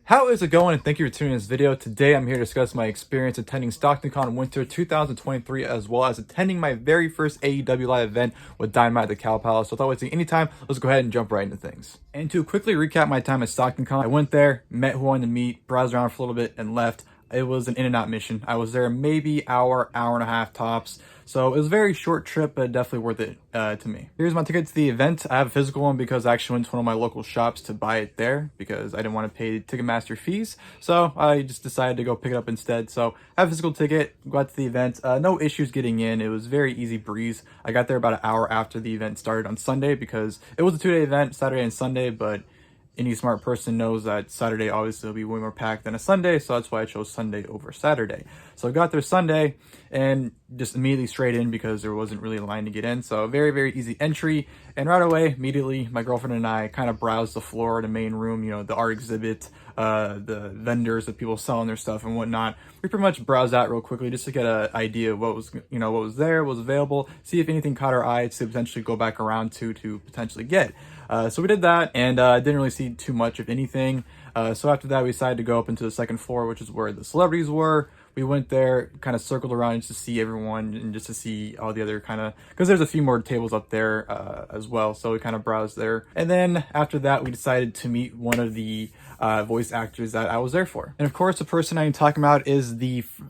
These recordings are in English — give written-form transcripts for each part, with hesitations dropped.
How is it going? And thank you for tuning in this video. Today I'm here to discuss my experience attending StocktonCon Winter 2023 as well as attending my very first AEW Live Event with Dynamite at the Palace. So without wasting any time, let's go ahead and jump right into things. And to quickly recap my time at StocktonCon, I went there, met who I wanted to meet, browsed around for a little bit, and left. It was an in and out mission. I was there maybe hour and a half tops. So it was a very short trip, but definitely worth it to me. Here's my ticket to the event. I have a physical one because I actually went to one of my local shops to buy it there because I didn't want to pay Ticketmaster fees. So I just decided to go pick it up instead. So I have a physical ticket, got to the event. No issues getting in. It was very easy breeze. I got there about an hour after the event started on Sunday because it was a 2-day event, Saturday and Sunday, but any smart person knows that Saturday obviously will be way more packed than a Sunday, so that's why I chose Sunday over Saturday. So I got there Sunday and just immediately straight in because there wasn't really a line to get in. So very, very easy entry. And right away, immediately, my girlfriend and I kind of browsed the floor, the main room, you know, the art exhibit, the vendors that people selling their stuff and whatnot. We pretty much browsed that real quickly just to get an idea of what was, you know, what was there, what was available, see if anything caught our eye to potentially go back around to potentially get. So we did that and didn't really see too much of anything. So after that, we decided to go up into the second floor, which is where the celebrities were. We went there, kind of circled around just to see everyone and just to see all the other kind of, because there's a few more tables up there as well. So we kind of browsed there. And then after that, we decided to meet one of the voice actors that I was there for. And of course, the person I'm talking about is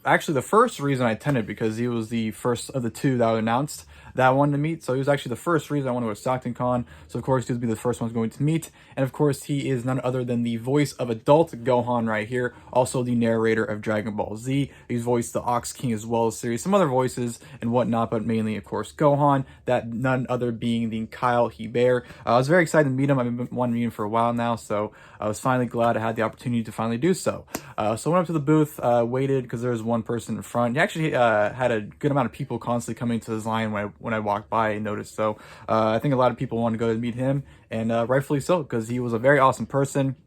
actually the first reason I attended because he was the first of the two that were announced that I wanted to meet. So he was actually the first reason I wanted to go to StocktonCon. So of course, he would be the first one going to meet. And of course, he is none other than the voice of adult Gohan right here. Also the narrator of Dragon Ball Z. He's voiced the Ox King as well as series, some other voices and whatnot, but mainly, of course, Gohan, that none other being the Kyle Hebert. I was very excited to meet him. I've been wanting to meet him for a while now. So I was finally glad I had the opportunity to finally do so. So I went up to the booth, waited because there was one person in front. He actually had a good amount of people constantly coming to his line when I walked by and noticed. So I think a lot of people wanted to go to meet him, and rightfully so, because he was a very awesome person.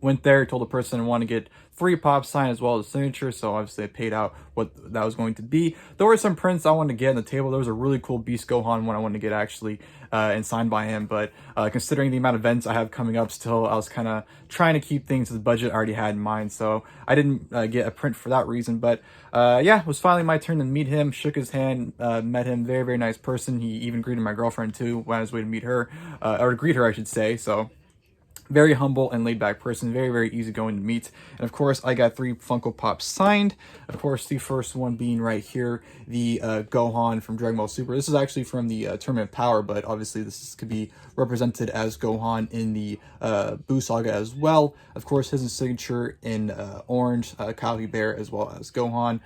Went there, told the person I wanted to get 3 pop sign as well as a signature, so obviously I paid out what that was going to be. There were some prints I wanted to get on the table. There was a really cool Beast Gohan one I wanted to get actually and signed by him, but considering the amount of events I have coming up still, I was kind of trying to keep things to the budget I already had in mind, so I didn't get a print for that reason. But yeah, it was finally my turn to meet him, shook his hand, met him, very, very nice person. He even greeted my girlfriend too when I was waiting to meet her, or to greet her I should say, so very humble and laid back person, very, very easygoing to meet. And of course, I got 3 Funko Pops signed. Of course, the first one being right here, the Gohan from Dragon Ball Super. This is actually from the Tournament of Power, but obviously this could be represented as Gohan in the Buu Saga as well. Of course, his signature in orange, Kyle Hebert as well as Gohan.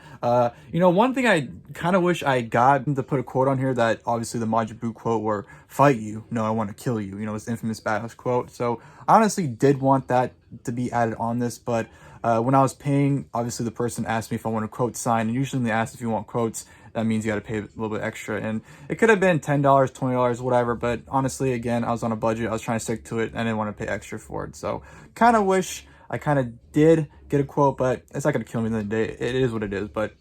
You know, one thing I kind of wish I got to put a quote on here that obviously the Majin Buu quote where fight you, no, I want to kill you, you know, his infamous badass quote. So I honestly did want that to be added on this, but when I was paying, obviously the person asked me if I want a quote signed, and usually when they ask if you want quotes, that means you got to pay a little bit extra, and it could have been $10, $20, whatever, but honestly, again, I was on a budget, I was trying to stick to it, and I didn't want to pay extra for it, so kind of wish I kind of did get a quote, but it's not going to kill me in the day, it is what it is. But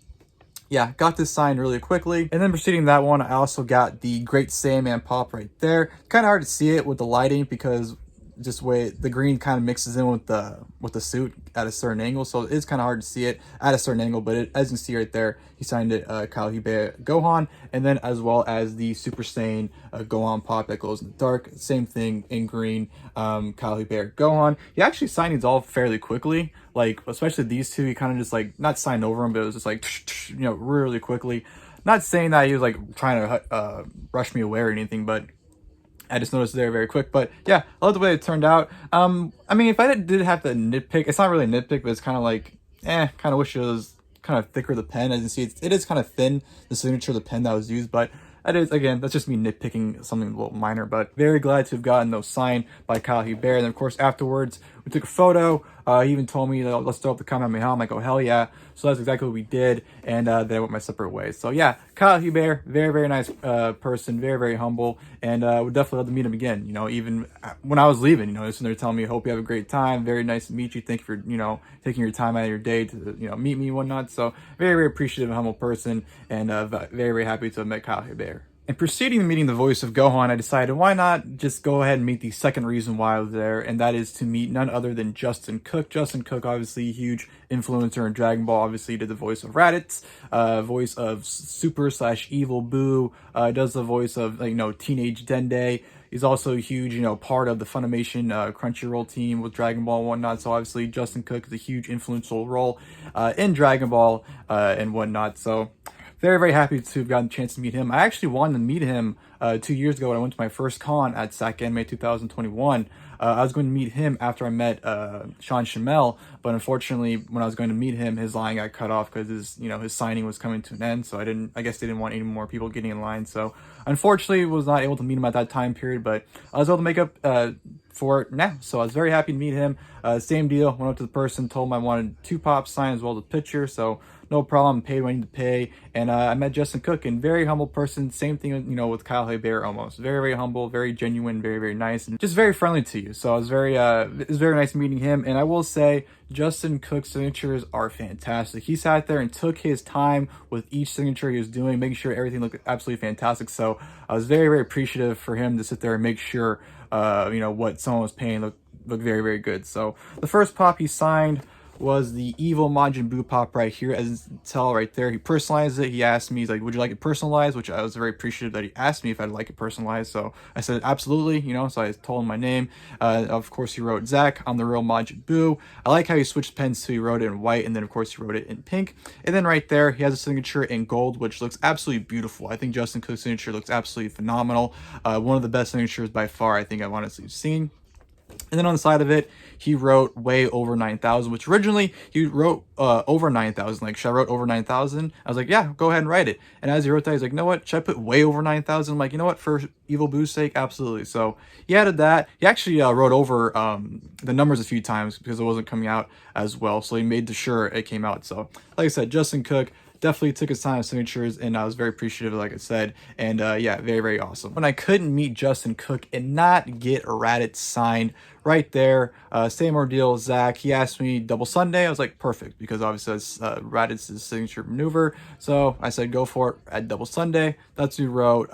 yeah, got this signed really quickly. And then proceeding that one, I also got the Great Saiyaman pop right there. Kind of hard to see it with the lighting because just way the green kind of mixes in with the suit at a certain angle, so it's kind of hard to see it at a certain angle. But as you can see right there, he signed it Kyle Hebert Gohan, and then as well as the Super Saiyan Gohan pop that glows in the dark, same thing in green, Kyle Hebert Gohan. He actually signed these all fairly quickly, like especially these two. He kind of just like not signed over them, but it was just like you know, really quickly. Not saying that he was like trying to rush me away or anything, but I just noticed very, very quick. But yeah, I love the way it turned out. I mean, if I did have to nitpick, it's not really a nitpick, but it's kind of like, kind of wish it was kind of thicker, the pen. As you can see, it is kind of thin, the signature of the pen that was used, but that is, again, that's just me nitpicking something a little minor, but very glad to have gotten those signed by Kyle Hebert. And then, of course, afterwards, we took a photo. He even told me, let's throw up the Kamehameha. I'm like, oh, hell yeah. So that's exactly what we did, and then I went my separate ways. So yeah, Kyle Hebert, very, very nice person, very, very humble, and would definitely love to meet him again. You know, even when I was leaving, you know, they're telling me, hope you have a great time, very nice to meet you, thank you for, you know, taking your time out of your day to, you know, meet me and whatnot. So very, very appreciative and humble person, and very, very happy to have met Kyle Hebert. And preceding the meeting the voice of Gohan, I decided why not just go ahead and meet the second reason why I was there, and that is to meet none other than Justin Cook. Justin Cook, obviously a huge influencer in Dragon Ball, obviously did the voice of Raditz, voice of Super / Evil Boo, does the voice of, Teenage Dende. He's also a huge, part of the Funimation Crunchyroll team with Dragon Ball and whatnot. So obviously Justin Cook is a huge influential role in Dragon Ball and whatnot. So very, very happy to have gotten a chance to meet him. I actually wanted to meet him 2 years ago when I went to my first con at SAC Anime 2021. I was going to meet him after I met Sean Shamel, but unfortunately, when I was going to meet him, his line got cut off because his signing was coming to an end. So I guess they didn't want any more people getting in line. So unfortunately, was not able to meet him at that time period, but I was able to make up for it now. So I was very happy to meet him. Same deal. Went up to the person, told him I wanted 2 pops signed as well as a picture. So no problem, paid what I need to pay. And I met Justin Cook, and very humble person. Same thing, with Kyle Hebert almost. Very, very humble, very genuine, very, very nice, and just very friendly to you. So it was very nice meeting him. And I will say, Justin Cook's signatures are fantastic. He sat there and took his time with each signature he was doing, making sure everything looked absolutely fantastic. So I was very, very appreciative for him to sit there and make sure, what someone was paying looked very, very good. So the first pop he signed was the Evil Majin Buu pop right here. As you can tell right there, he personalized it. He asked me, he's like, would you like it personalized? Which I was very appreciative that he asked me if I'd like it personalized. So I said, absolutely, so I told him my name. Of course, he wrote Zach, I'm the real Majin Buu. I like how he switched pens, so he wrote it in white, and then of course he wrote it in pink. And then right there, he has a signature in gold, which looks absolutely beautiful. I think Justin Cook's signature looks absolutely phenomenal. One of the best signatures by far I think I've honestly seen. And then on the side of it, he wrote way over 9,000, which originally he wrote over 9,000. Like, should I wrote over 9,000? I was like, yeah, go ahead and write it. And as he wrote that, he's like, you know what? Should I put way over 9,000? I'm like, you know what? For Evil Boo's sake, absolutely. So he added that. He actually wrote over the numbers a few times because it wasn't coming out as well. So he made sure it came out. So like I said, Justin Cook definitely took his time with signatures, and I was very appreciative, like I said. And yeah, very, very awesome. When I couldn't meet Justin Cook and not get Raditz signed right there, same ordeal, Zach, he asked me double Sunday. I was like, perfect, because obviously that's Raditz's signature maneuver. So I said, go for it at double Sunday. That's who wrote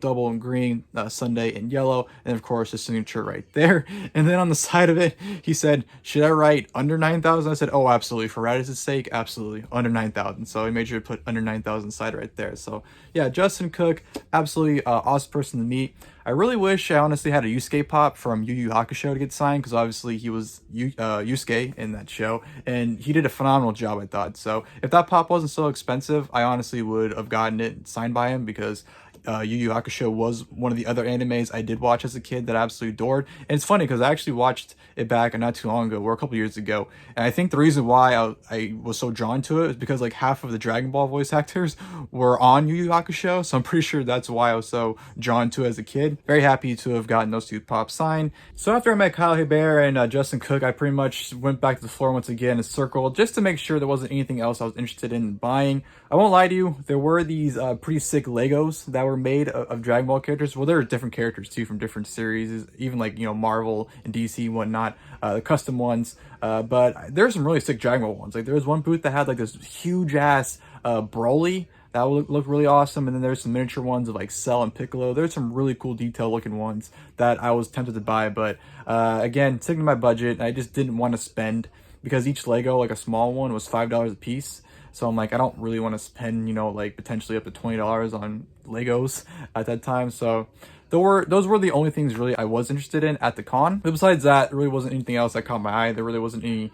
double in green, Sunday in yellow, and of course his signature right there. And then on the side of it, he said, should I write under 9,000? I said, oh, absolutely, for Raditz's sake, absolutely, under 9,000. So he made sure to put under 9,000 side right there. So yeah, Justin Cook, absolutely awesome person to meet. I really wish I honestly had a Yusuke pop from Yu Yu Hakusho to get signed, because obviously he was Yusuke in that show, and he did a phenomenal job, I thought. So if that pop wasn't so expensive, I honestly would have gotten it signed by him, because Yu Yu Hakusho was one of the other animes I did watch as a kid that I absolutely adored. And it's funny because I actually watched it back not too long ago, or a couple years ago, and I think the reason why I was so drawn to it is because like half of the Dragon Ball voice actors were on Yu Yu Hakusho, so I'm pretty sure that's why I was so drawn to it as a kid. Very happy to have gotten those 2 pops signed. So after I met Kyle Hebert and Justin Cook, I pretty much went back to the floor once again and circled just to make sure there wasn't anything else I was interested in buying. I won't lie to you, there were these pretty sick Legos that were made of Dragon Ball characters. Well, there are different characters too from different series, even like Marvel and DC and whatnot, the custom ones. But there's some really sick Dragon Ball ones. Like there was one booth that had like this huge ass Broly that looked really awesome, and then there's some miniature ones of like Cell and Piccolo. There's some really cool detail looking ones that I was tempted to buy, but again, sticking to my budget, I just didn't want to spend, because each Lego, like a small one, was $5 a piece. So I'm like, I don't really want to spend, like potentially up to $20 on Legos at that time. So those were the only things really I was interested in at the con. But besides that, there really wasn't anything else that caught my eye. There really wasn't any,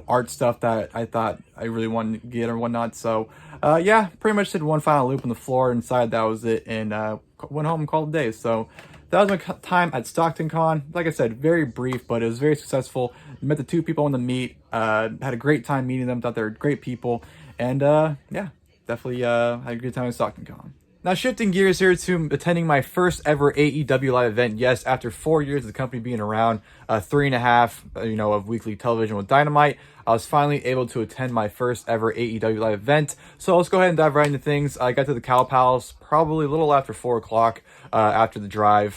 art stuff that I thought I really wanted to get or whatnot. So yeah, pretty much did one final loop on the floor inside. That was it, and went home and called it a day. So that was my time at StocktonCon. Like I said, very brief, but it was very successful. Met the 2 people I wanted to meet. Had a great time meeting them. Thought they were great people. And yeah, definitely had a good time at StocktonCon. Now shifting gears here to attending my first ever AEW Live event. Yes, after 4 years of the company being around, 3.5, of weekly television with Dynamite, I was finally able to attend my first ever AEW Live event. So let's go ahead and dive right into things. I got to the Cow Palace probably a little after 4 o'clock after the drive.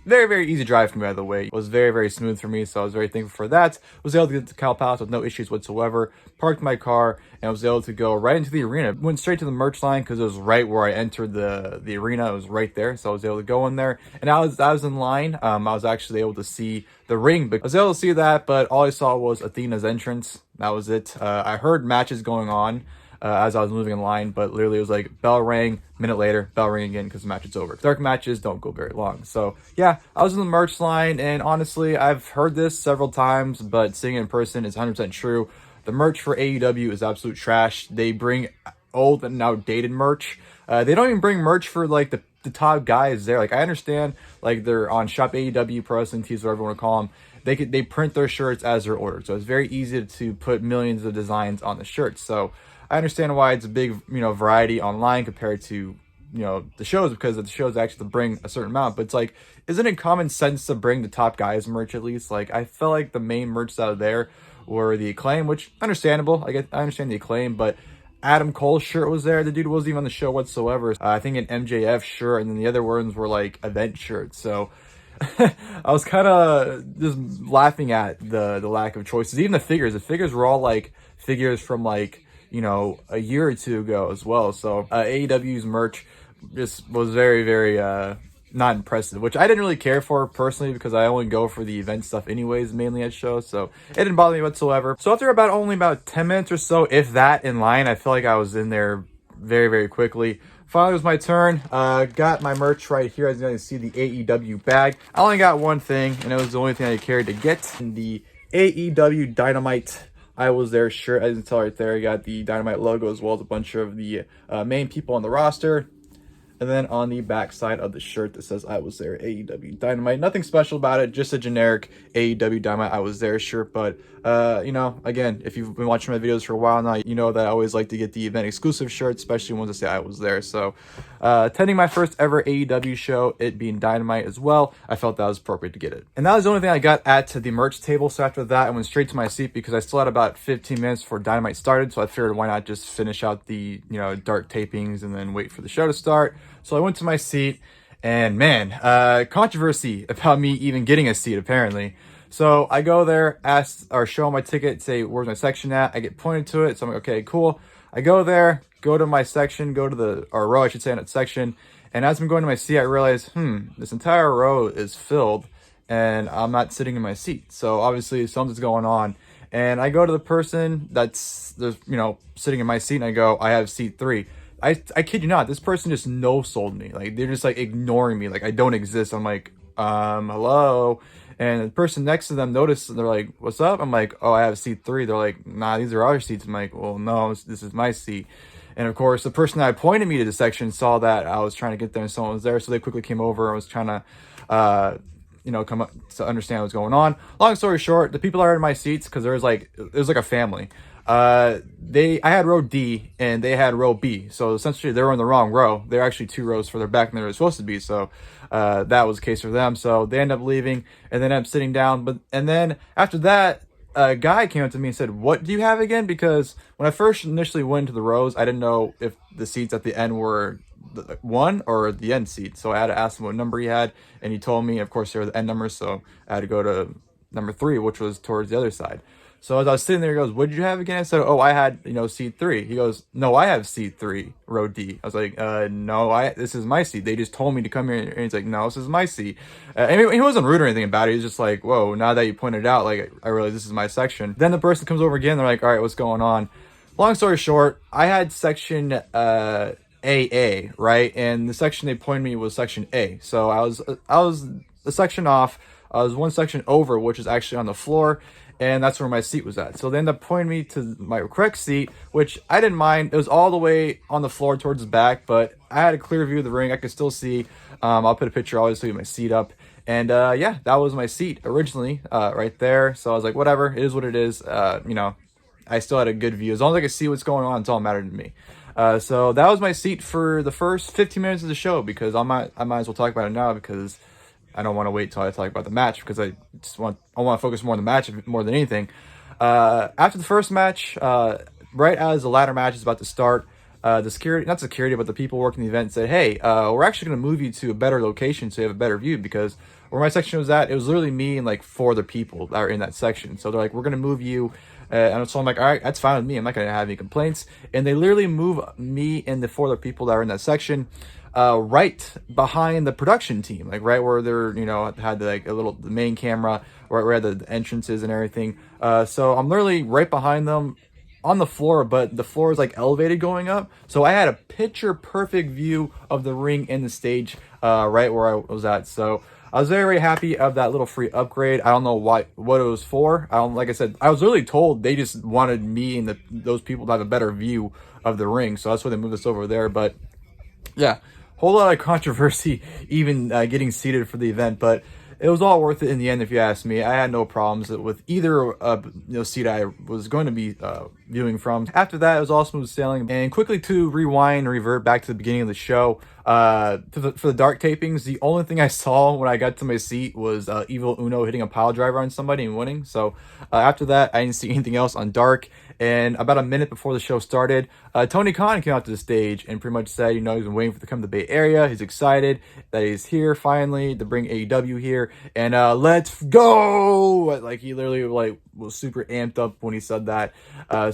Very, very easy drive for me, by the way. It was very, very smooth for me, so I was very thankful for that. Was able to get to Cal Palace with no issues whatsoever. Parked my car and was able to go right into the arena. Went straight to the merch line because it was right where I entered the arena. It was right there, so I was able to go in there. And I was in line. I was actually able to see the ring, but I was able to see that, but all I saw was Athena's entrance. That was it. I heard matches going on as I was moving in line, but literally it was like bell rang, minute later, bell ring again because the match is over. Dark matches don't go very long. So yeah, I was in the merch line, and honestly, I've heard this several times, but seeing it in person is 100% true. The merch for AEW is absolute trash. They bring old and outdated merch. They don't even bring merch for like the top guys there. Like, I understand, like, they're on Shop AEW, Pro Wrestling Tees, whatever you want to call them. They print their shirts as they're ordered, so it's very easy to put millions of designs on the shirts. So I understand why it's a big, variety online compared to, the shows, because the shows actually bring a certain amount. But it's like, isn't it common sense to bring the top guys merch at least? Like, I felt like the main merch out there were the Acclaim, which understandable. I understand the Acclaim, but Adam Cole's shirt was there. The dude wasn't even on the show whatsoever. I think an MJF shirt, and then the other ones were like event shirts. So I was kind of just laughing at the lack of choices. Even the figures were all like figures from like, a year or two ago as well. So AEW's merch just was very, very not impressive, which I didn't really care for personally because I only go for the event stuff anyways, mainly at shows, so it didn't bother me whatsoever. So after only about 10 minutes or so, if that, in line, I feel like I was in there very, very quickly. Finally, it was my turn. Got my merch right here. As you can see, the AEW bag. I only got one thing, and it was the only thing I carried to get. In the AEW Dynamite I Was There shirt, as you can tell right there, I got the Dynamite logo as well as a bunch of the main people on the roster. And then on the back side of the shirt that says I Was There, AEW Dynamite. Nothing special about it, just a generic AEW Dynamite I Was There shirt. But, again, if you've been watching my videos for a while now, you know that I always like to get the event exclusive shirts, especially ones that say I was there. So, attending my first ever AEW show, it being Dynamite as well, I felt that was appropriate to get it. And that was the only thing I got at the merch table. So after that, I went straight to my seat because I still had about 15 minutes before Dynamite started. So I figured, why not just finish out the, dark tapings and then wait for the show to start. So I went to my seat, and man, controversy about me even getting a seat, apparently. So I go there, show my ticket, say, where's my section at? I get pointed to it, so I'm like, okay, cool. I go there, go to my section, row, I should say, in that section. And as I'm going to my seat, I realize, this entire row is filled, and I'm not sitting in my seat. So obviously something's going on. And I go to the person that's sitting in my seat, and I go, I have seat 3. I kid you not, this person just no-sold me. Like, they're just like ignoring me, like I don't exist. I'm like, hello. And the person next to them noticed, and they're like, what's up? I'm like, oh, I have seat 3. They're like, nah, these are our seats. I'm like, well, no, this is my seat. And of course, the person that pointed me to the section saw that I was trying to get there and someone was there, so they quickly came over and was trying to come up to understand what's going on. Long story short, the people that are in my seats, because it was like a family. I had row D and they had row B, so essentially they were in the wrong row. They're actually 2 rows further back than they were supposed to be. So that was the case for them. So they ended up leaving and then ended up sitting down. And then after that, a guy came up to me and said, "What do you have again?" Because when I first initially went into the rows, I didn't know if the seats at the end were the 1 or the end seat. So I had to ask him what number he had, and he told me, of course, they were the end numbers. So I had to go to number 3, which was towards the other side. So as I was sitting there, he goes, "What did you have again?" I said, "Oh, I had, seat 3. He goes, "No, I have seat 3, row D." I was like, "No, this is my seat. They just told me to come here." And he's like, "No, this is my seat." And he wasn't rude or anything about it. He was just like, "Whoa, now that you pointed it out, like, I realize this is my section." Then the person comes over again. They're like, "All right, what's going on?" Long story short, I had section AA, right? And the section they pointed me was section A. So I was a section off. I was 1 section over, which is actually on the floor. And that's where my seat was at. So they ended up pointing me to my correct seat, which I didn't mind. It was all the way on the floor towards the back, but I had a clear view of the ring. I could still see. I'll put a picture, obviously, of my seat up. And yeah, that was my seat originally, right there. So I was like, whatever, it is what it is. I still had a good view. As long as I could see what's going on, it's all mattered to me. So that was my seat for the first 15 minutes of the show, because I might as well talk about it now, because I don't want to wait till I talk about the match, because I want to focus more on the match more than anything. After the first match, right as the ladder match is about to start, the security, not security, but the people working the event said, hey, we're actually going to move you to a better location so you have a better view, because where my section was at, it was literally me and like 4 other people that are in that section. So they're like, we're going to move you. And so I'm like, all right, that's fine with me. I'm not going to have any complaints. And they literally move me and the 4 other people that are in that section right behind the production team, like right where they're, had like the main camera, right where the entrances and everything. So I'm literally right behind them on the floor, but the floor is like elevated going up. So I had a picture perfect view of the ring and the stage right where I was at. So I was very, very happy of that little free upgrade. I don't know what it was for. Like I said, I was really told they just wanted me and those people to have a better view of the ring. So that's why they moved us over there. But yeah, whole lot of controversy even getting seated for the event, but it was all worth it in the end, if you ask me. I had no problems with either seat I was going to be viewing from. After that, it was all smooth sailing. And quickly to rewind and revert back to the beginning of the show, for the dark tapings, the only thing I saw when I got to my seat was Evil Uno hitting a pile driver on somebody and winning. So after that, I didn't see anything else on dark. And about a minute before the show started, Tony Khan came out to the stage and pretty much said, he's been waiting for to come to the Bay Area. He's excited that he's here finally to bring AEW here, and let's go! Like, he literally was super amped up when he said that.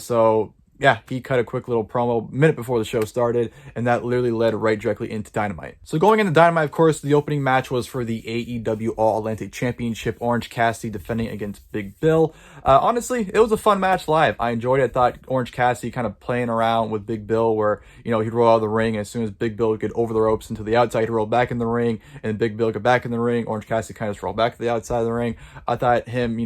So yeah, he cut a quick little promo minute before the show started, and that literally led right directly into Dynamite. So going into Dynamite, of course, the opening match was for the AEW All-Atlantic Championship, Orange Cassidy defending against Big Bill. Honestly, it was a fun match live. I enjoyed it. I thought Orange Cassidy kind of playing around with Big Bill, where, he'd roll out of the ring, and as soon as Big Bill would get over the ropes into the outside, he'd roll back in the ring, and Big Bill get back in the ring. Orange Cassidy kind of just roll back to the outside of the ring. I thought him,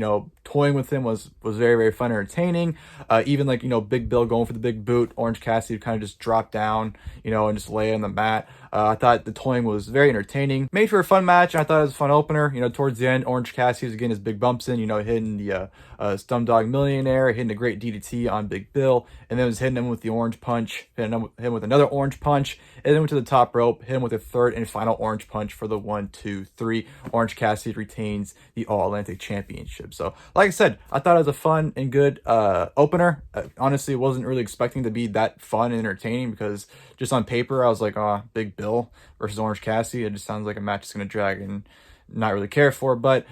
toying with him was very, very fun and entertaining. Even Big Bill going for the big boot, Orange Cassidy kind of just drop down, and just lay on the mat. I thought the toying was very entertaining. Made for a fun match. I thought it was a fun opener. Towards the end, Orange Cassidy was getting his big bumps in, hitting the Stum Dog Millionaire, hitting a great DDT on Big Bill, and then was hitting him with the orange punch, hitting him with another orange punch, and then went to the top rope, hit him with a third and final orange punch for the 1, 2, 3. Orange Cassidy retains the All-Atlantic Championship. So, like I said, I thought it was a fun and good opener. Honestly, wasn't really expecting to be that fun and entertaining, because just on paper, I was like, Big Bill versus Orange Cassidy, it just sounds like a match that's going to drag and not really care for, but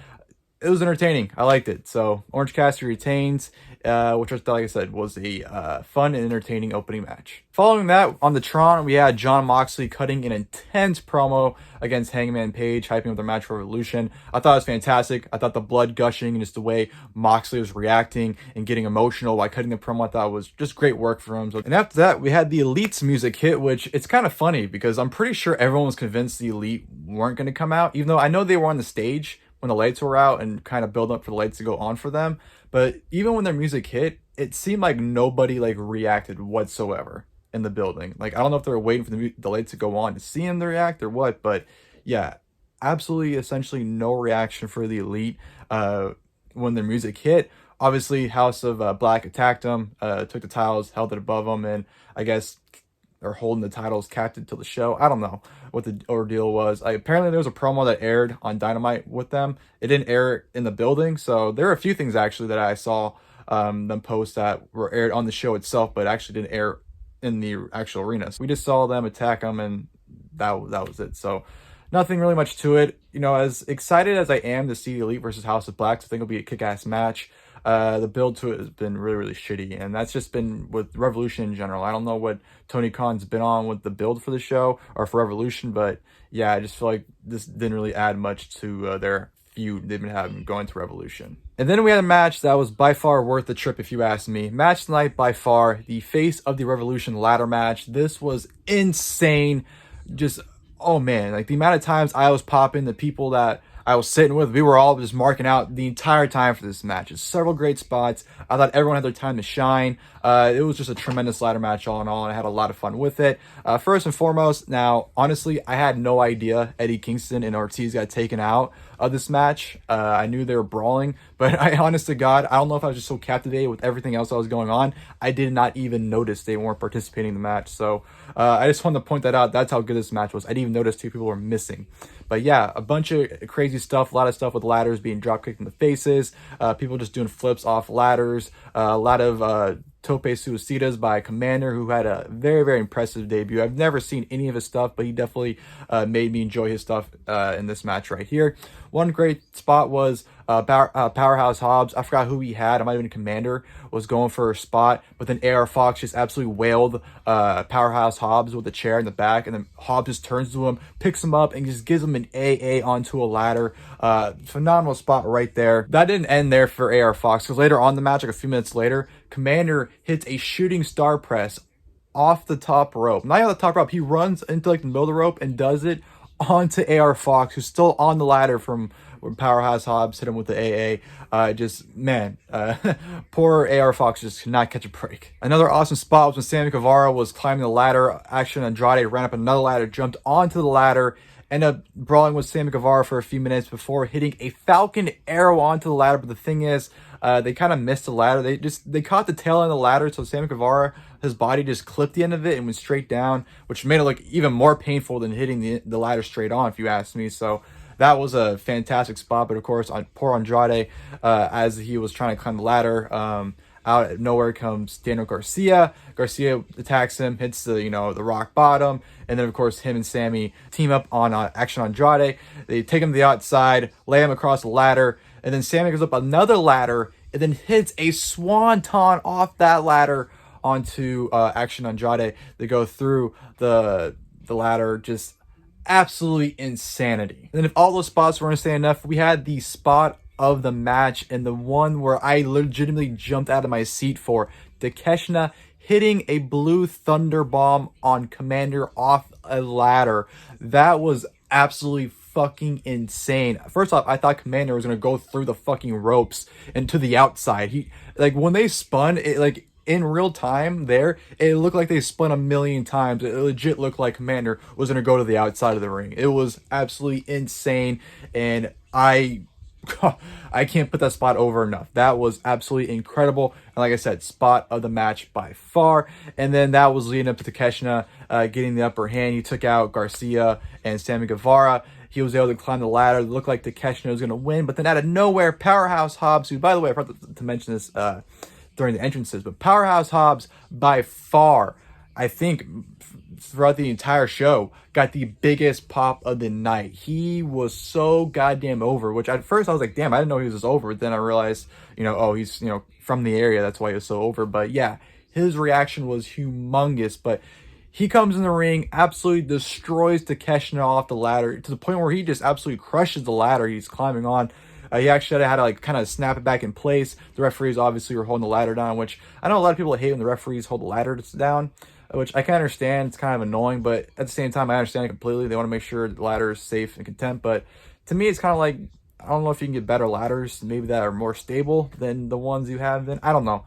it was entertaining. I liked it. So Orange Cassidy retains, which was, like I said, was a fun and entertaining opening match. Following that, on the Tron, we had Jon Moxley cutting an intense promo against Hangman Page, hyping up their match for Revolution. I thought it was fantastic. I thought the blood gushing and just the way Moxley was reacting and getting emotional while cutting the promo, I thought was just great work for him. And after that, we had the Elite's music hit, which it's kind of funny because I'm pretty sure everyone was convinced the Elite weren't going to come out, even though I know they were on the stage when the lights were out and kind of build up for the lights to go on for them. But even when their music hit, it seemed like nobody reacted whatsoever in the building. I don't know if they were waiting for the lights to go on to see them to react or what, but yeah, absolutely essentially no reaction for the Elite when their music hit. Obviously, House of Black attacked them, took the titles, held it above them, and I guess they're holding the titles captive till the show. I don't know what the ordeal was. Apparently there was a promo that aired on Dynamite with them. It didn't air in the building, so there are a few things actually that I saw them post that were aired on the show itself, but actually didn't air in the actual arena. So we just saw them attack them, and that was it. So nothing really much to it. As excited as I am to see the Elite versus House of Black, so I think it'll be a kick-ass match. The build to it has been really, really shitty, and that's just been with Revolution in general. I don't know what Tony Khan's been on with the build for the show or for Revolution, but yeah, I just feel like this didn't really add much to their feud they've been having going to Revolution. And then we had a match that was by far worth the trip, if you ask me. Match tonight, by far, the Face of the Revolution ladder match. This was insane. Just, oh man, the amount of times I was popping, the people that I was sitting with, we were all just marking out the entire time for this match. It's several great spots. I thought everyone had their time to shine. It was just a tremendous ladder match all in all, and I had a lot of fun with it. First and foremost, now, honestly, I had no idea Eddie Kingston and Ortiz got taken out of this match. I knew they were brawling, but honest to God, I don't know if I was just so captivated with everything else that was going on, I did not even notice they weren't participating in the match. So I just wanted to point that out. That's how good this match was. I didn't even notice 2 people were missing. But yeah, a bunch of crazy stuff, a lot of stuff with ladders being drop kicked in the faces, people just doing flips off ladders, a lot of tope suicidas by Komander, who had a very, very impressive debut. I've never seen any of his stuff, but he definitely made me enjoy his stuff in this match right here. One great spot was Powerhouse Hobbs. I forgot who he had. It might have been Komander was going for a spot, but then AR Fox just absolutely wailed Powerhouse Hobbs with a chair in the back, and then Hobbs just turns to him, picks him up, and just gives him an AA onto a ladder. Phenomenal spot right there. That didn't end there for AR Fox, because later on in the match, like a few minutes later, Komander hits a shooting star press off the top rope. Not on the top rope, he runs into like the middle of the rope and does it onto AR Fox, who's still on the ladder from where Powerhouse Hobbs hit him with the AA. Poor AR Fox just could not catch a break. Another awesome spot was when Sammy Guevara was climbing the ladder. Action Andrade ran up another ladder, jumped onto the ladder, ended up brawling with Sammy Guevara for a few minutes before hitting a Falcon Arrow onto the ladder. But the thing is, they kind of missed the ladder. They caught the tail end of the ladder, so Sammy Guevara, his body just clipped the end of it and went straight down, which made it look even more painful than hitting the ladder straight on, if you ask me. So that was a fantastic spot. But of course, on poor Andrade, as he was trying to climb the ladder, out of nowhere comes Daniel Garcia. Garcia attacks him, hits the rock bottom, and then of course him and Sammy team up on Action Andrade. They take him to the outside, lay him across the ladder, and then Sammy goes up another ladder and then hits a swanton off that ladder onto Action Andrade. They go through the ladder, just absolutely insanity. And then if all those spots weren't saying enough, we had the spot of the match, and the one where I legitimately jumped out of my seat for Takeshita hitting a blue thunder bomb on Komander off a ladder. That was absolutely fucking insane. First off, I thought Komander was gonna go through the fucking ropes and to the outside. He, like, when they spun it, like in real time there, it looked like they spun a million times. It legit looked like Komander was gonna go to the outside of the ring. It was absolutely insane, and I can't put that spot over enough. That was absolutely incredible. And like I said, spot of the match by far. And then that was leading up to Takeshita getting the upper hand. He took out Garcia and Sammy Guevara. He was able to climb the ladder. It looked like Takeshita was going to win. But then out of nowhere, Powerhouse Hobbs, who, by the way, I forgot to mention this during the entrances, but Powerhouse Hobbs, by far, I think, throughout the entire show, got the biggest pop of the night. He was so goddamn over, which at first I was like, damn, I didn't know he was this over. Then I realized, oh, he's, from the area. That's why he was so over. But yeah, his reaction was humongous. But he comes in the ring, absolutely destroys Takeshita off the ladder to the point where he just absolutely crushes the ladder he's climbing on. He actually had to kind of snap it back in place. The referees obviously were holding the ladder down, which I know a lot of people hate when the referees hold the ladder down, which I can understand. It's kind of annoying, but at the same time, I understand it completely. They want to make sure the ladder is safe and content. But to me, it's kind of like, I don't know if you can get better ladders, maybe that are more stable than the ones you have. Then I don't know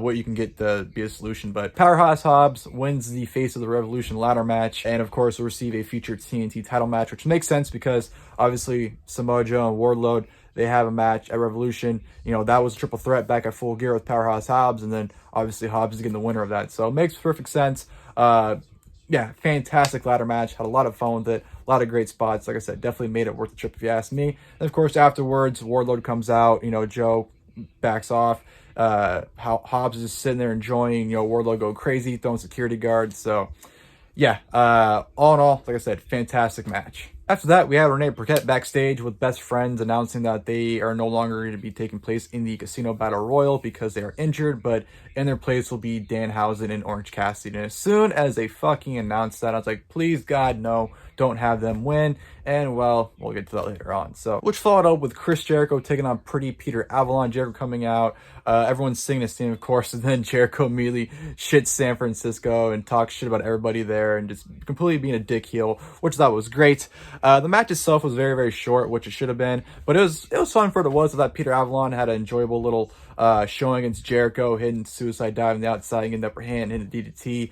what you can get to be a solution. But Powerhouse Hobbs wins the Face of the Revolution ladder match, and of course will receive a featured TNT title match, which makes sense because obviously Samoa Joe and Wardlow, they have a match at Revolution. That was a triple threat back at Full Gear with Powerhouse Hobbs, and then obviously Hobbs is getting the winner of that. So it makes perfect sense. Yeah, fantastic ladder match. Had a lot of fun with it. A lot of great spots. Like I said, definitely made it worth the trip if you ask me. And of course, afterwards, Wardlow comes out. Joe backs off. Hobbs is just sitting there enjoying, Wardlow go crazy, throwing security guards. So yeah, all in all, like I said, fantastic match. After that, we had Renee Paquette backstage with Best Friends announcing that they are no longer going to be taking place in the Casino Battle Royal because they are injured, but in their place will be Danhausen and Orange Cassidy. And as soon as they fucking announced that, I was like, please, God, no, don't have them win. And well, we'll get to that later on. So, which followed up with Chris Jericho taking on Pretty Peter Avalon. Jericho coming out, everyone's singing his theme, of course, and then Jericho immediately shits San Francisco and talks shit about everybody there and just completely being a dick heel, which I thought was great. The match itself was very, very short, which it should have been, but it was fun for what it was. I thought Peter Avalon had an enjoyable little showing against Jericho, hitting suicide dive on the outside, getting the upper hand, hitting the DDT.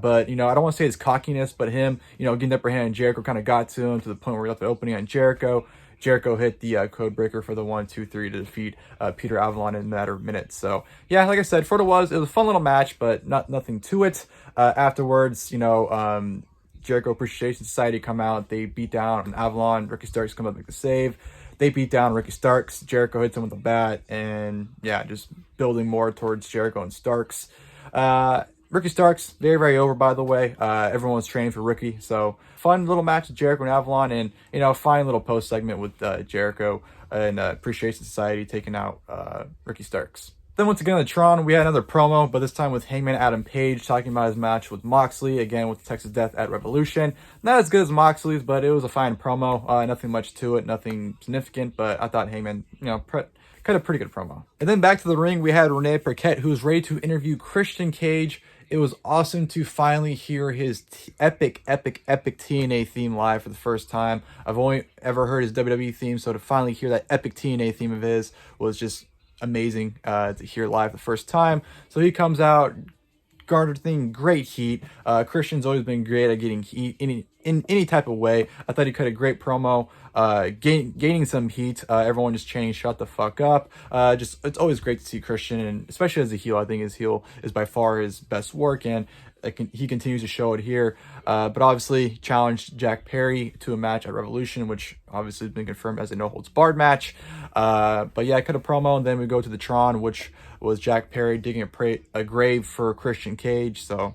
But I don't want to say his cockiness, but him, getting the upper hand, and Jericho kind of got to him to the point where he left the opening on Jericho. Jericho hit the code breaker for the 1-2-3 to defeat Peter Avalon in a matter of minutes. So yeah, like I said, for what it was a fun little match, but nothing to it. Afterwards, Jericho Appreciation Society come out. They beat down on Avalon. Ricky Starks come up and make the save. they beat down Ricky Starks. Jericho hits him with a bat, and yeah, just building more towards Jericho and Starks. Ricky Starks, very, very over, by the way. Everyone was training for Ricky, so fun little match with Jericho and Avalon, and, you know, fine little post segment with Jericho and Appreciation Society taking out Ricky Starks. Then once again on the Tron, we had another promo, but this time with Hangman Adam Page talking about his match with Moxley, again with the Texas Death at Revolution. Not as good as Moxley's, but it was a fine promo. Nothing much to it, nothing significant, but I thought Hangman, you know, cut a pretty good promo. And then back to the ring, we had Renee Paquette, who was ready to interview Christian Cage. It was awesome to finally hear his epic TNA theme live for the first time. I've only ever heard his WWE theme, so to finally hear that epic TNA theme of his was just amazing to hear live the first time. So he comes out, garnering great heat. Christian's always been great at getting heat in any type of way. I thought he cut a great promo, gaining some heat. Everyone just chanting "shut the fuck up." Just it's always great to see Christian, and especially as a heel, I think his heel is by far his best work, and he continues to show it here. But obviously challenged Jack Perry to a match at Revolution, which obviously has been confirmed as a no holds barred match. But yeah, I cut a promo, and then we go to the Tron, which was Jack Perry digging a grave for Christian Cage. So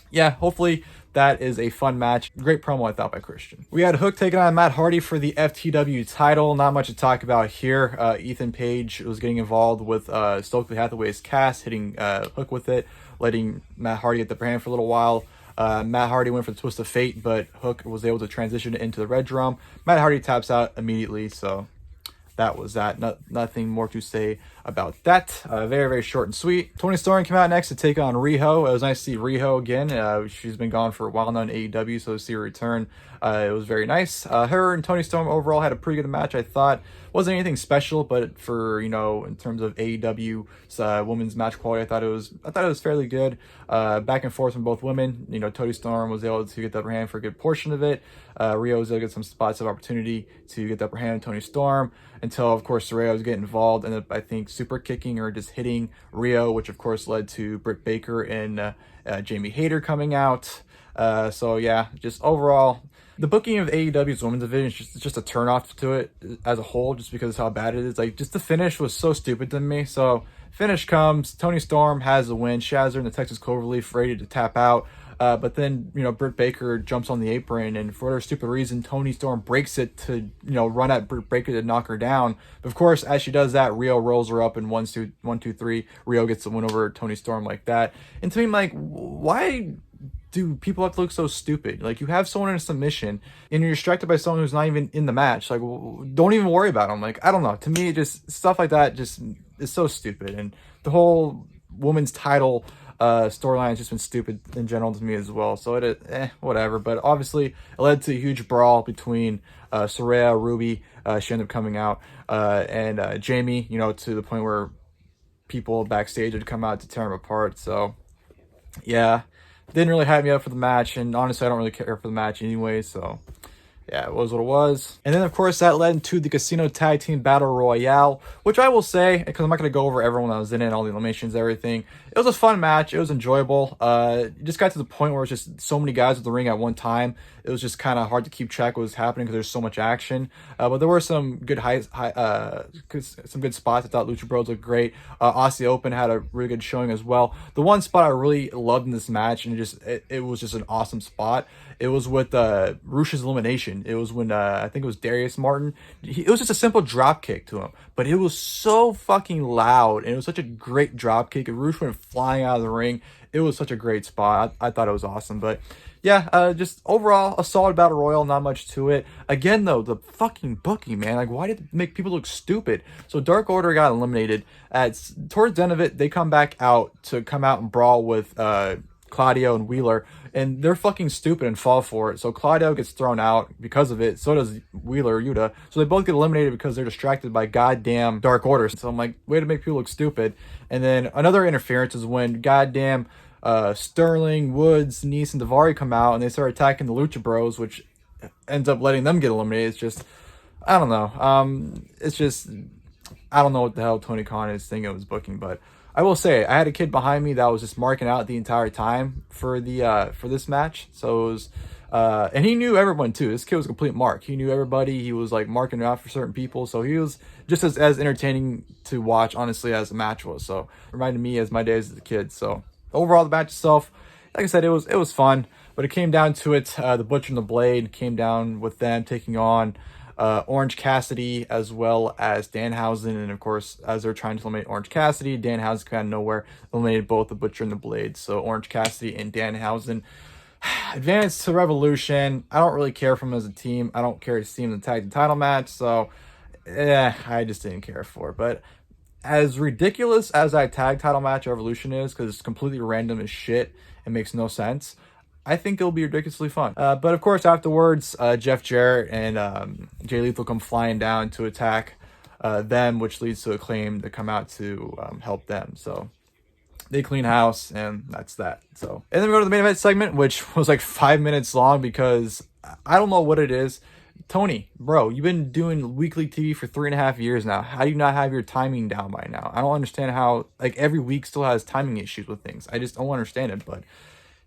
yeah, hopefully that is a fun match. Great promo, I thought, by Christian. We had Hook taking on Matt Hardy for the FTW title. Not much to talk about here. Ethan Page was getting involved with Stokely Hathaway's cast, hitting Hook with it, letting Matt Hardy get the upper hand for a little while. Matt Hardy went for the twist of fate, but Hook was able to transition into the red drum. Matt Hardy taps out immediately, so that was that. Nothing more to say about that. Very, very short and sweet. Toni Storm came out next to take on Riho. It was nice to see Riho again. She's been gone for a while now in AEW, so to see her return, it was very nice. Her and Toni Storm overall had a pretty good match, I thought. Wasn't anything special, but for, you know, in terms of AEW's women's match quality, I thought it was fairly good. Back and forth from both women. You know, Toni Storm was able to get the upper hand for a good portion of it. Riho was able to get some spots of opportunity to get the upper hand on Toni Storm, until, of course, Saraya was getting involved, and I think super kicking or just hitting Riho, which of course led to Britt Baker and Jamie Hayter coming out. So yeah, just overall, the booking of AEW's women's division is just a turnoff to it as a whole, just because of how bad it is. Like, just the finish was so stupid to me. So finish comes, Toni Storm has the win. She has her in the Texas Cloverleaf ready to tap out. But then, you know, Britt Baker jumps on the apron, and for whatever stupid reason, Toni Storm breaks it to, you know, run at Britt Baker to knock her down. But of course, as she does that, Riho rolls her up in 1, 2, 3. Riho gets the win over Toni Storm like that. And to me, I'm like, why do people have to look so stupid? Like, you have someone in a submission, and you're distracted by someone who's not even in the match. Like, don't even worry about them. Like, I don't know. To me, just stuff like that just is so stupid. And the whole women's title storyline has just been stupid in general to me as well. So whatever. But obviously, it led to a huge brawl between Saraya, Ruby. She ended up coming out, and Jamie. You know, to the point where people backstage had come out to tear them apart. So yeah, didn't really hype me up for the match, and honestly, I don't really care for the match anyway. So yeah, it was what it was. And then, of course, that led into the Casino Tag Team Battle Royale, which I will say, because I'm not going to go over everyone that was in it, all the eliminations, everything. It was a fun match. It was enjoyable. It just got to the point where it's just so many guys at the ring at one time. It was just kind of hard to keep track of what was happening because there's so much action. But there were some good some good spots. I thought Lucha Bros looked great. Aussie Open had a really good showing as well. The one spot I really loved in this match, and it was just an awesome spot, it was with Rush's elimination. It was when I think it was Darius Martin. It was just a simple drop kick to him, but it was so fucking loud, and it was such a great drop kick. Rush went flying out of the ring. It was such a great spot. I thought it was awesome. But yeah, just overall a solid battle royal. Not much to it. Again, though, the fucking booking, man. Like, why did it make people look stupid? So Dark Order got eliminated. Towards the end of it, they come back out and brawl with Claudio and Wheeler, and they're fucking stupid and fall for it. So Claudio gets thrown out because of it. So does Wheeler, Yuta. So they both get eliminated because they're distracted by goddamn Dark Order. So I'm like, way to make people look stupid. And then another interference is when goddamn Sterling, Woods, Nice, and Daivari come out, and they start attacking the Lucha Bros, which ends up letting them get eliminated. It's just, I don't know. I don't know what the hell Tony Khan is thinking it was booking, but I will say, I had a kid behind me that was just marking out the entire time for this match. So it was And he knew everyone too. This kid was a complete mark. He knew everybody. He was like marking it out for certain people. So he was just as entertaining to watch, honestly, as the match was. So reminded me as my days as a kid. So overall, the match itself, like I said, it was fun. But it came down to it. The Butcher and the Blade came down with them taking on Orange Cassidy as well as Danhausen. And of course, as they're trying to eliminate Orange Cassidy, Danhausen came out of nowhere, eliminated both the Butcher and the Blade. So Orange Cassidy and Danhausen advanced to Revolution. I don't really care for them as a team. I don't care to see them in the tag title match. So, I just didn't care for it. But as ridiculous as that tag title match Revolution is, because it's completely random as shit, it makes no sense, I think it'll be ridiculously fun. But of course, afterwards, Jeff Jarrett and Jay Lethal come flying down to attack them, which leads to Acclaim to come out to help them. So they clean house, and that's that. So, and then we go to the main event segment, which was like 5 minutes long because I don't know what it is. Toni, bro, you've been doing weekly TV for 3.5 years now. How do you not have your timing down by now? I don't understand how, like, every week still has timing issues with things. I just don't understand it. But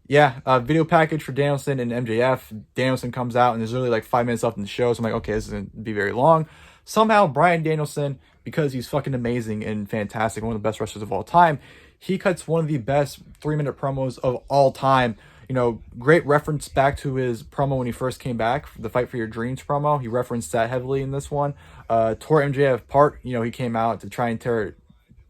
yeah, video package for Danielson and MJF. Danielson comes out, and there's literally like 5 minutes left in the show. So I'm like, okay, this isn't be very long. Somehow, Bryan Danielson, because he's fucking amazing and fantastic, one of the best wrestlers of all time, he cuts one of the best 3-minute promos of all time. You know, great reference back to his promo when he first came back, the Fight for Your Dreams promo. He referenced that heavily in this one. Tore MJF apart. You know, he came out to try and tear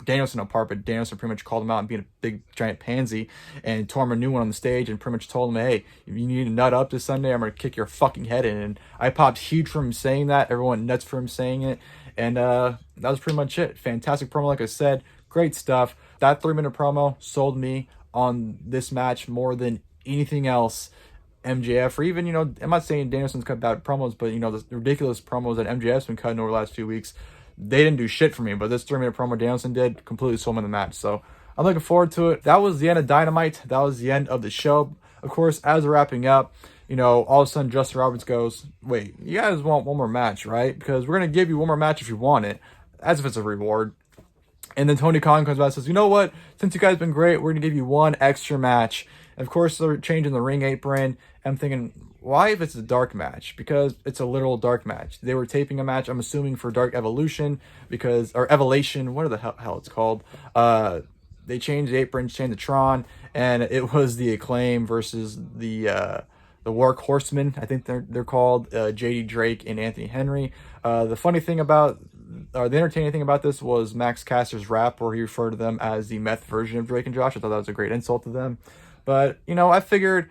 Danielson apart, but Danielson pretty much called him out and being a big giant pansy and tore him a new one on the stage and pretty much told him, hey, if you need to nut up this Sunday, I'm going to kick your fucking head in. And I popped huge for him saying that. Everyone nuts for him saying it. And that was pretty much it. Fantastic promo, like I said. Great stuff. That 3-minute promo sold me on this match more than anything else. MJF, or even, you know, I'm not saying Danielson's cut bad promos, but, you know, the ridiculous promos that MJF's been cutting over the last few weeks, they didn't do shit for me, but this 3-minute promo Danielson did completely sold me in the match. So I'm looking forward to it. That was the end of Dynamite. That was the end of the show. Of course, as we're wrapping up, you know, all of a sudden Justin Roberts goes, wait, you guys want one more match, right? Because we're going to give you one more match if you want it, as if it's a reward. And then Tony Khan comes back and says, you know what? Since you guys have been great, we're going to give you one extra match. And of course, they're changing the ring apron. I'm thinking, why if it's a dark match? Because it's a literal dark match. They were taping a match, I'm assuming, for Dark Evolution, because, or Evolution, what the hell it's called. They changed the apron, changed the Tron, and it was the Acclaim versus the Work Horsemen, I think they're called, JD Drake and Anthony Henry. The funny thing about, or the entertaining thing about this was Max Caster's rap, where he referred to them as the meth version of Drake and Josh. I thought that was a great insult to them. But, you know, I figured,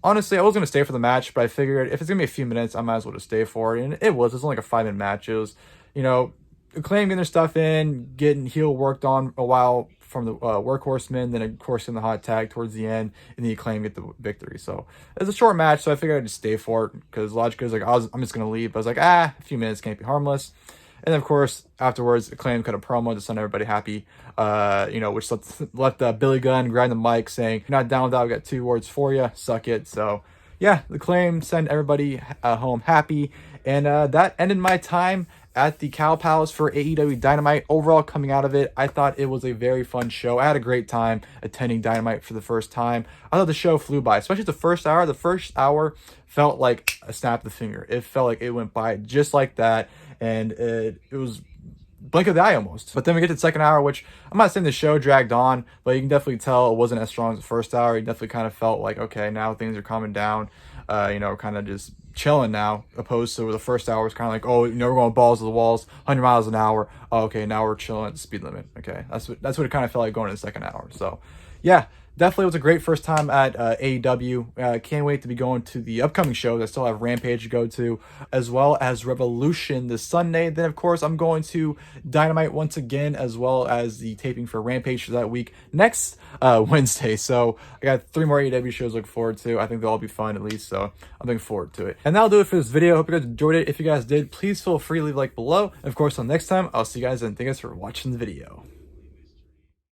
honestly, I was going to stay for the match, but I figured if it's going to be a few minutes, I might as well just stay for it. And it was only like a 5-minute match. It was, you know, Acclaim getting their stuff in, getting heel worked on a while from the Workhorsemen, then of course in the hot tag towards the end, and the Acclaim get the victory. So it was a short match, so I figured I'd just stay for it, because Logic was like, I'm just going to leave. But I was like, a few minutes can't be harmless. And then, of course, afterwards, Acclaim cut a promo to send everybody happy, you know, which left Billy Gunn grab the mic saying, you're not down with that, we got 2 words for you, suck it. So, yeah, Acclaim send everybody home happy. And that ended my time at the Cow Palace for AEW Dynamite. Overall, coming out of it, I thought it was a very fun show. I had a great time attending Dynamite for the first time. I thought the show flew by, especially the first hour. The first hour felt like a snap of the finger. It felt like it went by just like that. And it was blink of the eye almost. But then we get to the second hour, which I'm not saying the show dragged on, but you can definitely tell it wasn't as strong as the first hour. You definitely kind of felt like, okay, now things are calming down, you know, kind of just chilling now, opposed to the first hour was kind of like, oh, you know, we're going balls to the walls, 100 miles an hour. Oh, okay, now we're chilling at the speed limit. Okay, that's what it kind of felt like going in the second hour. So, yeah. Definitely was a great first time at AEW. Can't wait to be going to the upcoming shows. I still have Rampage to go to, as well as Revolution this Sunday. Then, of course, I'm going to Dynamite once again, as well as the taping for Rampage for that week next Wednesday. So I got 3 more AEW shows to look forward to. I think they'll all be fun at least, so I'm looking forward to it. And that'll do it for this video. Hope you guys enjoyed it. If you guys did, please feel free to leave a like below. And of course, until next time, I'll see you guys, and thank you guys for watching the video.